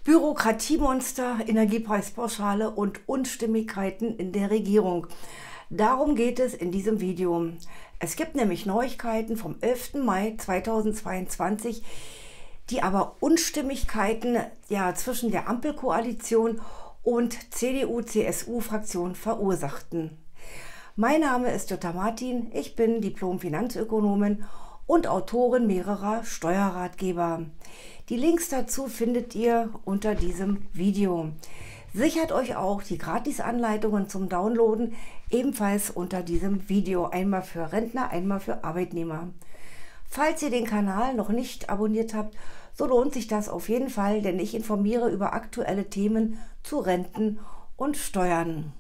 Bürokratiemonster, Energiepreispauschale und Unstimmigkeiten in der Regierung. Darum geht es in diesem Video. Es gibt nämlich Neuigkeiten vom 11. Mai 2022, die aber Unstimmigkeiten zwischen der Ampelkoalition und CDU-CSU-Fraktion verursachten. Mein Name ist Jutta Martin, ich bin Diplom-Finanzökonomin und Autorin mehrerer Steuerratgeber. Die Links dazu findet ihr unter diesem Video. Sichert euch auch die Gratis-Anleitungen zum Downloaden ebenfalls unter diesem Video. Einmal für Rentner, einmal für Arbeitnehmer. Falls ihr den Kanal noch nicht abonniert habt, so lohnt sich das auf jeden Fall, denn ich informiere über aktuelle Themen zu Renten und Steuern.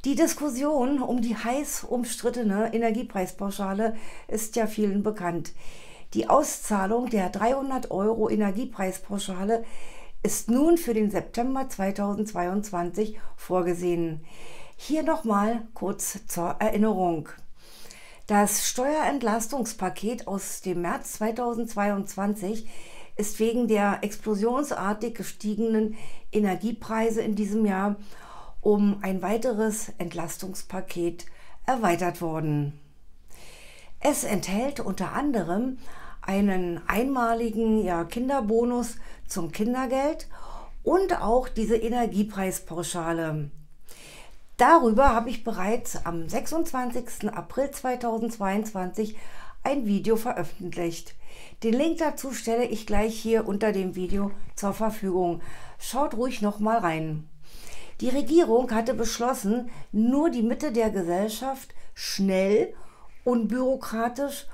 Die Diskussion um die heiß umstrittene Energiepreispauschale ist ja vielen bekannt. Die Auszahlung der 300 € Energiepreispauschale ist nun für den September 2022 vorgesehen. Hier nochmal kurz zur Erinnerung. Das Steuerentlastungspaket aus dem März 2022 ist wegen der explosionsartig gestiegenen Energiepreise in diesem Jahr um ein weiteres Entlastungspaket erweitert worden. Es enthält unter anderem einen einmaligen Kinderbonus zum Kindergeld und auch diese Energiepreispauschale. Darüber habe ich bereits am 26. April 2022 ein Video veröffentlicht. Den Link dazu stelle ich gleich hier unter dem Video zur Verfügung. Schaut ruhig noch mal rein. Die Regierung hatte beschlossen, nur die Mitte der Gesellschaft schnell, unbürokratisch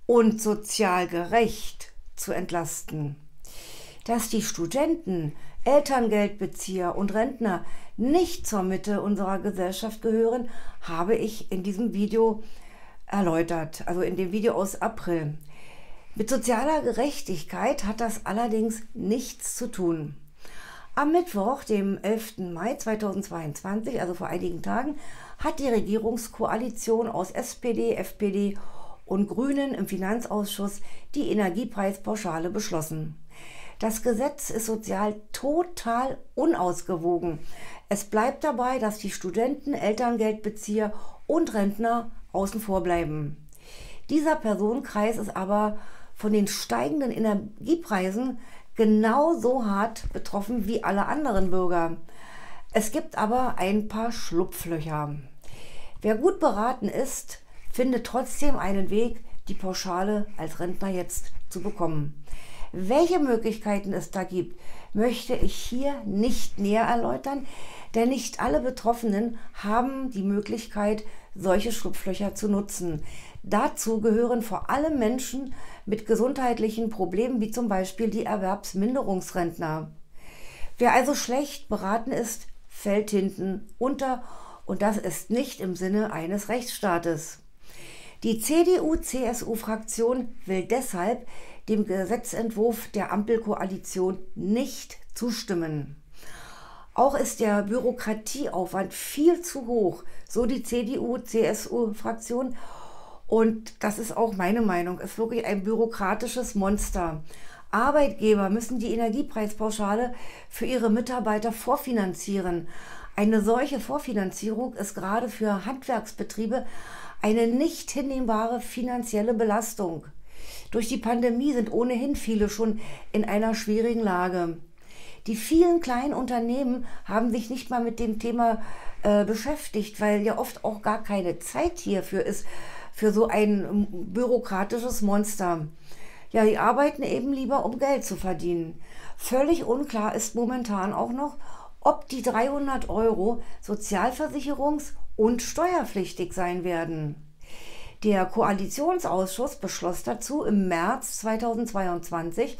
und sozial gerecht zu entlasten. Dass die Studenten, Elterngeldbezieher und Rentner nicht zur Mitte unserer Gesellschaft gehören, habe ich in diesem Video erläutert, also in dem Video aus April. Mit sozialer Gerechtigkeit hat das allerdings nichts zu tun. Am Mittwoch, dem 11. Mai 2022, also vor einigen Tagen, hat die Regierungskoalition aus SPD, FPD und Grünen im Finanzausschuss die Energiepreispauschale beschlossen. Das Gesetz ist sozial total unausgewogen. Es bleibt dabei, dass die Studenten, Elterngeldbezieher und Rentner außen vor bleiben. Dieser Personenkreis ist aber von den steigenden Energiepreisen genauso hart betroffen wie alle anderen Bürger. Es gibt aber ein paar Schlupflöcher. Wer gut beraten ist, findet trotzdem einen Weg, die Pauschale als Rentner jetzt zu bekommen. Welche Möglichkeiten es da gibt, möchte ich hier nicht näher erläutern, denn nicht alle Betroffenen haben die Möglichkeit, solche Schlupflöcher zu nutzen. Dazu gehören vor allem Menschen mit gesundheitlichen Problemen, wie zum Beispiel die Erwerbsminderungsrentner. Wer also schlecht beraten ist, fällt hinten unter und das ist nicht im Sinne eines Rechtsstaates. Die CDU-CSU-Fraktion will deshalb dem Gesetzentwurf der Ampelkoalition nicht zustimmen. Auch ist der Bürokratieaufwand viel zu hoch, so die CDU-CSU-Fraktion. Und das ist auch meine Meinung, ist wirklich ein bürokratisches Monster. Arbeitgeber müssen die Energiepreispauschale für ihre Mitarbeiter vorfinanzieren. Eine solche Vorfinanzierung ist gerade für Handwerksbetriebe eine nicht hinnehmbare finanzielle Belastung. Durch die Pandemie sind ohnehin viele schon in einer schwierigen Lage. Die vielen kleinen Unternehmen haben sich nicht mal mit dem Thema beschäftigt, weil ja oft auch gar keine Zeit hierfür ist, für so ein bürokratisches Monster. Ja, die arbeiten eben lieber, um Geld zu verdienen. Völlig unklar ist momentan auch noch, ob die 300 € sozialversicherungs- und steuerpflichtig sein werden. Der Koalitionsausschuss beschloss dazu im März 2022,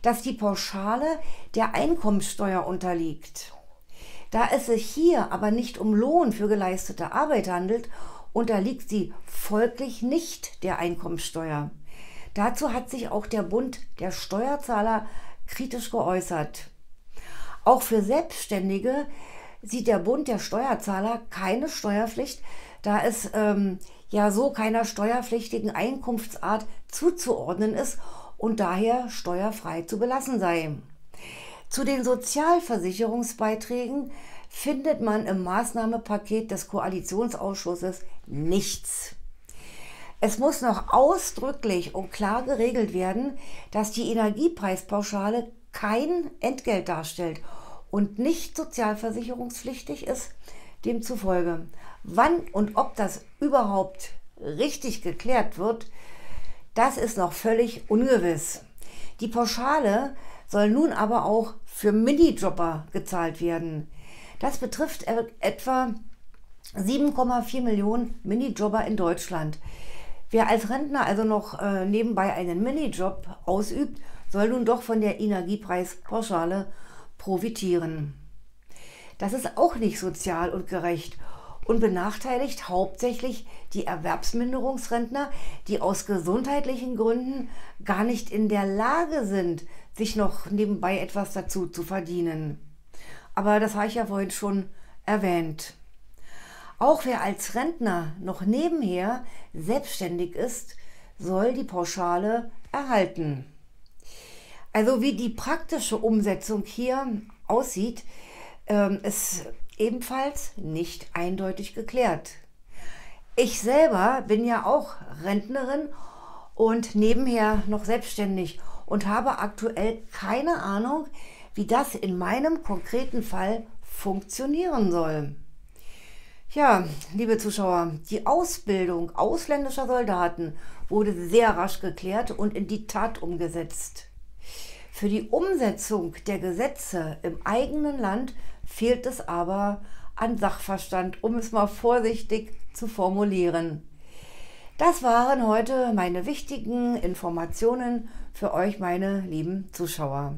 dass die Pauschale der Einkommensteuer unterliegt. Da es sich hier aber nicht um Lohn für geleistete Arbeit handelt, unterliegt sie folglich nicht der Einkommensteuer. Dazu hat sich auch der Bund der Steuerzahler kritisch geäußert. Auch für Selbstständige sieht der Bund der Steuerzahler keine Steuerpflicht, da es so keiner steuerpflichtigen Einkunftsart zuzuordnen ist und daher steuerfrei zu belassen sei. Zu den Sozialversicherungsbeiträgen findet man im Maßnahmenpaket des Koalitionsausschusses nichts. Es muss noch ausdrücklich und klar geregelt werden, dass die Energiepreispauschale kein Entgelt darstellt und nicht sozialversicherungspflichtig ist. Demzufolge, wann und ob das überhaupt richtig geklärt wird, das ist noch völlig ungewiss. Die Pauschale soll nun aber auch für Minijobber gezahlt werden. Das betrifft etwa 7,4 Millionen Minijobber in Deutschland. Wer als Rentner also noch nebenbei einen Minijob ausübt, soll nun doch von der Energiepreispauschale profitieren. Das ist auch nicht sozial und gerecht und benachteiligt hauptsächlich die Erwerbsminderungsrentner, die aus gesundheitlichen Gründen gar nicht in der Lage sind, sich noch nebenbei etwas dazu zu verdienen. Aber das habe ich ja vorhin schon erwähnt. Auch wer als Rentner noch nebenher selbstständig ist, soll die Pauschale erhalten. Also wie die praktische Umsetzung hier aussieht, ist ebenfalls nicht eindeutig geklärt. Ich selber bin ja auch Rentnerin und nebenher noch selbstständig und habe aktuell keine Ahnung, wie das in meinem konkreten Fall funktionieren soll. Ja, liebe Zuschauer, die Ausbildung ausländischer Soldaten wurde sehr rasch geklärt und in die Tat umgesetzt. Für die Umsetzung der Gesetze im eigenen Land fehlt es aber an Sachverstand, um es mal vorsichtig zu formulieren. Das waren heute meine wichtigen Informationen für euch, meine lieben Zuschauer.